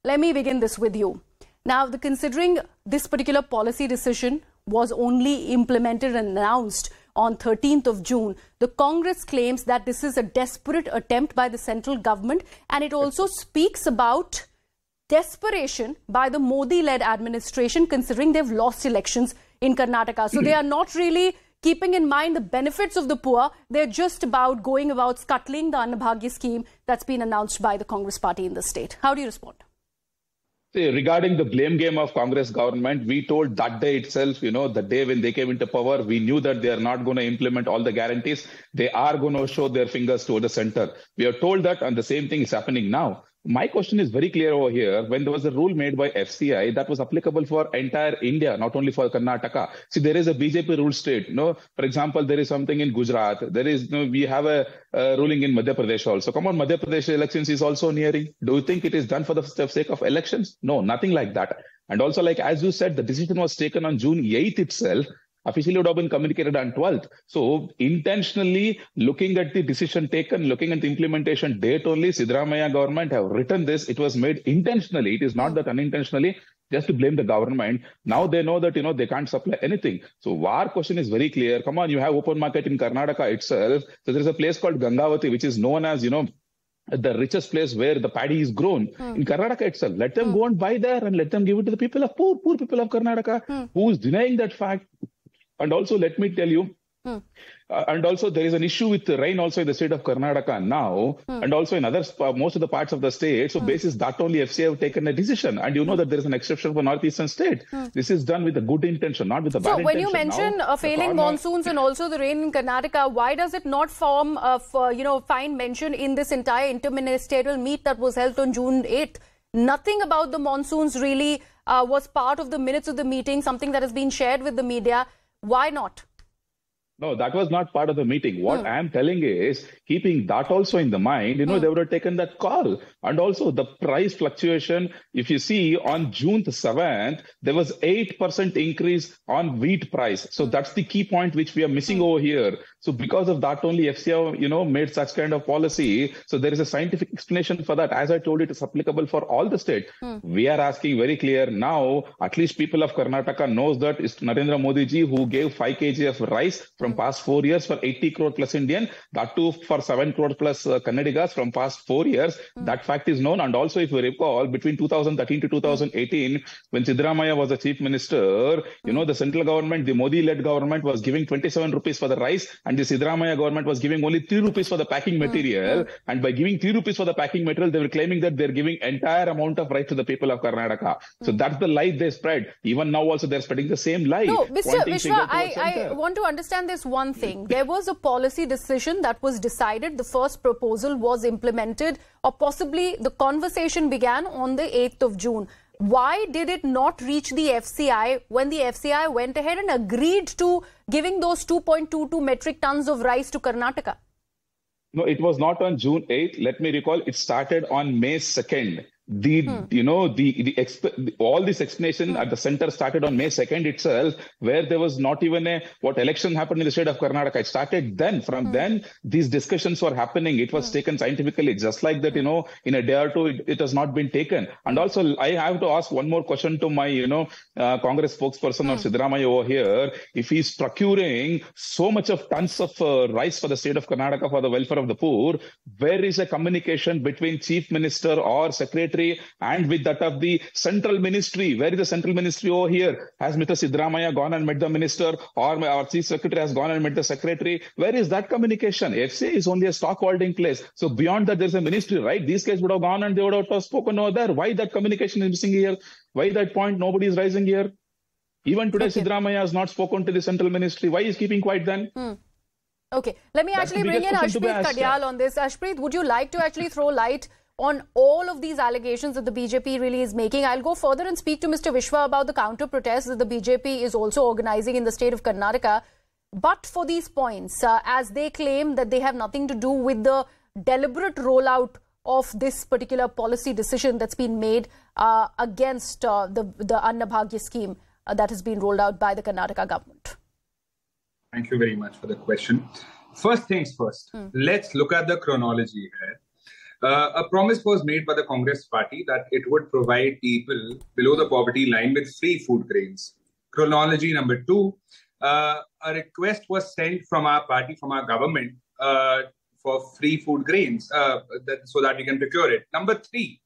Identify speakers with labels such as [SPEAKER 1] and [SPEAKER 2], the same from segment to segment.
[SPEAKER 1] Let me begin this with you. Now, considering this particular policy decision was only implemented and announced on 13th of June, the Congress claims that this is a desperate attempt by the central government, and it also speaks about desperation by the Modi-led administration considering they've lost elections in Karnataka. So they are not really keeping in mind the benefits of the poor. They're just going about scuttling the Bhagya scheme that's been announced by the Congress party in the state. How do you respond?
[SPEAKER 2] See, regarding the blame game of Congress government, we told that day itself, the day when they came into power, we knew that they are not going to implement all the guarantees. They are going to show their fingers to the center. We are told that, and the same thing is happening now. My question is very clear over here. When there was a rule made by FCI that was applicable for entire India, not only for Karnataka. See, there is a BJP rule state. For example, there is something in Gujarat. There is, we have a ruling in Madhya Pradesh also. Come on, Madhya Pradesh elections is also nearing. Do you think it is done for the sake of elections? No, nothing like that. And also, like as you said, the decision was taken on June 8th itself. Officially would have been communicated on 12th. So intentionally looking at the decision taken, looking at the implementation date only, Siddaramaiah government have written this. It was made intentionally. It is not that unintentionally, just to blame the government. Now they know that, they can't supply anything. So our question is very clear. Come on, you have open market in Karnataka itself. So there's a place called Gangavati, which is known as, the richest place where the paddy is grown in Karnataka itself. Let them go and buy there and let them give it to the people of poor people of Karnataka. Who is denying that fact? And also, let me tell you, and also there is an issue with the rain also in the state of Karnataka now, and also in most of the parts of the state. So basis that only FCI have taken a decision. And you know that there is an exception for northeastern state. This is done with a good intention, not with a bad intention.
[SPEAKER 1] So when you mention failing monsoons and also the rain in Karnataka, why does it not form find mention in this entire interministerial meet that was held on June 8th? Nothing about the monsoons really was part of the minutes of the meeting, something that has been shared with the media. Why not?
[SPEAKER 2] No, that was not part of the meeting. What I am telling is, keeping that also in the mind, they would have taken that call. And also the price fluctuation, if you see on June 7th, there was 8% increase on wheat price. So that's the key point which we are missing over here. So because of that only FCI, made such kind of policy. So there is a scientific explanation for that. As I told you, it is applicable for all the states. We are asking very clear now, at least people of Karnataka knows that it's Narendra Modi ji who gave 5 kg of rice from past 4 years for 80 crore plus Indian, that too for 7 crore plus Kannadigas from past 4 years. That fact is known. And also, if you recall, between 2013 to 2018, when Siddaramaiah was the chief minister, the central government, the Modi-led government was giving 27 rupees for the rice, and the Siddaramaiah government was giving only 3 rupees for the packing material. And by giving 3 rupees for the packing material, they were claiming that they're giving entire amount of rice to the people of Karnataka. So that's the lie they spread. Even now also they're spreading the same lie.
[SPEAKER 1] No, Mr. Vishwa, I want to understand this one thing. There was a policy decision that was decided. The first proposal was implemented, or possibly the conversation began on the 8th of June. Why did it not reach the FCI when the FCI went ahead and agreed to giving those 2.22 metric tons of rice to Karnataka?
[SPEAKER 2] No, it was not on June 8th. Let me recall, it started on May 2nd. All this explanation at the center started on May 2nd itself, where there was not even election happened in the state of Karnataka. It started then. From then, these discussions were happening. It was taken scientifically, just like that, in a day or two, it has not been taken. And also, I have to ask one more question to my, Congress spokesperson or Siddaramaiah over here. If he's procuring so much of tons of rice for the state of Karnataka for the welfare of the poor, where is a communication between chief minister or secretary and with that of the central ministry? Where is the central ministry over here? Has Mr. Siddaramaiah gone and met the minister, or our chief secretary has gone and met the secretary? Where is that communication? FCA is only a stock holding place. So beyond that, there's a ministry, right? These guys would have gone and they would have spoken over there. Why that communication is missing here? Why that point nobody is rising here? Even today, Siddaramaiah has not spoken to the central ministry. Why is keeping quiet then?
[SPEAKER 1] Okay, let me actually bring in Arshpreet Khadial on this. Arshpreet, would you like to actually throw light on all of these allegations that the BJP really is making? I'll go further and speak to Mr. Vishwa about the counter-protests that the BJP is also organizing in the state of Karnataka. But for these points, as they claim that they have nothing to do with the deliberate rollout of this particular policy decision that's been made against the Anna Bhagya scheme that has been rolled out by the Karnataka government.
[SPEAKER 3] Thank you very much for the question. First things first, let's look at the chronology here. a promise was made by the Congress party that it would provide people below the poverty line with free food grains. Chronology number 2, a request was sent from our party, from our government, for free food grains so that we can procure it. Number 3,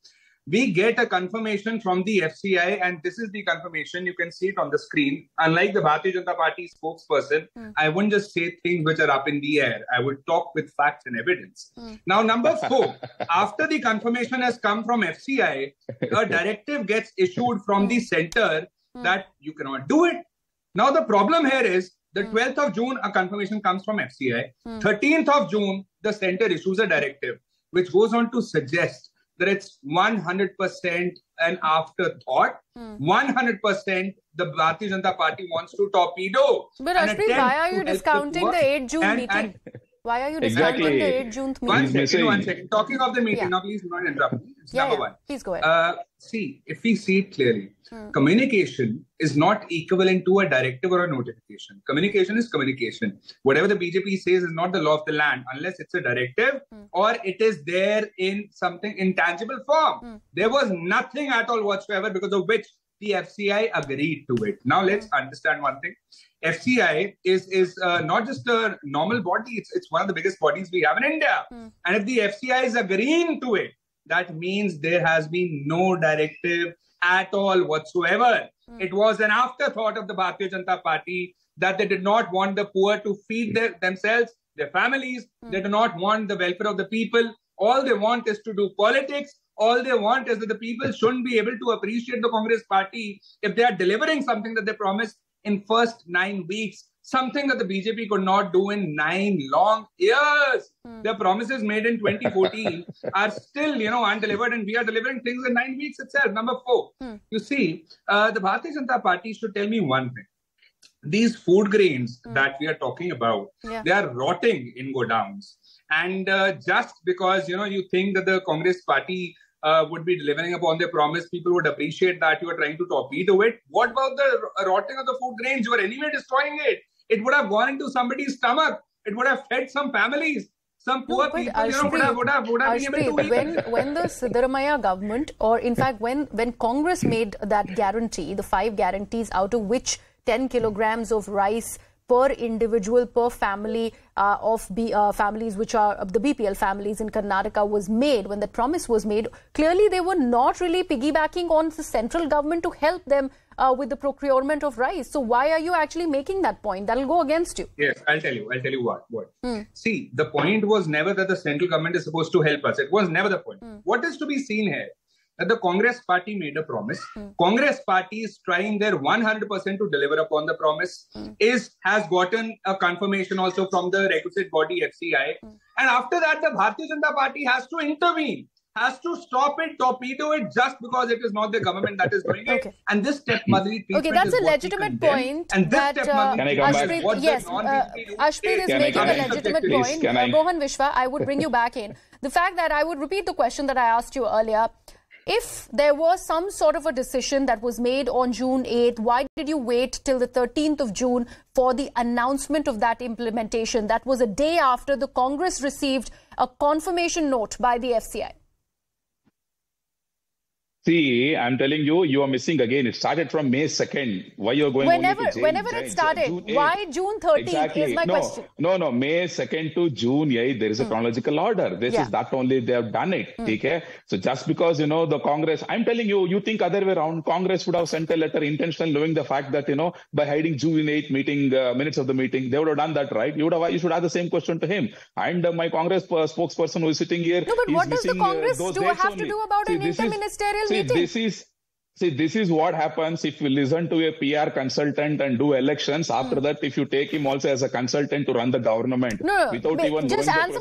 [SPEAKER 3] we get a confirmation from the FCI, and this is the confirmation. You can see it on the screen. Unlike the Bharatiya Janata Party spokesperson, I wouldn't just say things which are up in the air. I would talk with facts and evidence. Now, number 4, after the confirmation has come from FCI, a directive gets issued from the center that you cannot do it. Now, the problem here is the 12th of June, a confirmation comes from FCI. 13th of June, the center issues a directive, which goes on to suggest that it's 100% an afterthought. 100% the Bharatiya Janata Party wants to torpedo.
[SPEAKER 1] But Arshpreet, why are you discounting the 8th June meeting? Why are you discounting the 8th June meeting?
[SPEAKER 3] One second. Talking of the meeting, now please do not interrupt me. It's number 1.
[SPEAKER 1] Please go ahead.
[SPEAKER 3] See, if we see it clearly, communication is not equivalent to a directive or a notification. Communication is communication. Whatever the BJP says is not the law of the land unless it's a directive or it is there in something intangible form. There was nothing at all whatsoever because of which the FCI agreed to it. Now let's understand one thing. FCI is not just a normal body. It's one of the biggest bodies we have in India. And if the FCI is agreeing to it, that means there has been no directive at all whatsoever. It was an afterthought of the Bharatiya Janata Party that they did not want the poor to feed themselves, their families. They do not want the welfare of the people. All they want is to do politics. All they want is that the people shouldn't be able to appreciate the Congress party if they are delivering something that they promised in first 9 weeks. Something that the BJP could not do in 9 long years. The promises made in 2014 are still, undelivered, and we are delivering things in 9 weeks itself. Number 4, you see, the Bharatiya Janata Party should tell me one thing. These food grains that we are talking about, they are rotting in godowns. And just because, you think that the Congress party would be delivering upon their promise, people would appreciate that you are trying to torpedo it. What about the rotting of the food grains? You are anyway destroying it. It would have gone into somebody's stomach. It would have fed some families. Some poor people, would have been able to eat.
[SPEAKER 1] When the Siddaramaiah government, or in fact, when Congress made that guarantee, the 5 guarantees, out of which 10 kilograms of rice per individual, per family of families which are the BPL families in Karnataka was made, when that promise was made, clearly they were not really piggybacking on the central government to help them with the procurement of rice. So why are you actually making that point? That'll go against you.
[SPEAKER 3] Yes, I'll tell you what. See, the point was never that the central government is supposed to help us. It was never the point. What is to be seen here? That the Congress party made a promise. Congress party is trying their 100% to deliver upon the promise. Has gotten a confirmation also from the requisite body FCI. And after that, the Bharatiya Janata Party has to intervene, has to stop it, torpedo it, just because it is not the government that is doing it. And this step-motherly treatment
[SPEAKER 1] that's a legitimate point.
[SPEAKER 3] And this
[SPEAKER 1] Arshpreet, yes, Arshpreet is making a legitimate point. Mohan Vishwa, I would bring you back in. The fact that I would repeat the question that I asked you earlier. If there was some sort of a decision that was made on June 8th, why did you wait till the 13th of June for the announcement of that implementation? That was a day after the Congress received a confirmation note by the FCI.
[SPEAKER 2] See, I'm telling you, you are missing again. It started from May 2nd. Why you're going
[SPEAKER 1] whenever it started? Why June 13th is my question.
[SPEAKER 2] No. May 2nd to June 8th, there is a chronological order. This is that only they have done it. Okay? So just because, the Congress, I'm telling you, you think other way around, Congress would have sent a letter intentionally knowing the fact that, by hiding June 8th meeting, minutes of the meeting, they would have done that, right? You should ask the same question to him. And my Congress spokesperson who is sitting here.
[SPEAKER 1] No, but what does the Congress have to do about an interministerial meeting?
[SPEAKER 2] This is what happens if you listen to a PR consultant and do elections. After that, if you take him also as a consultant to run the government without even
[SPEAKER 1] just answer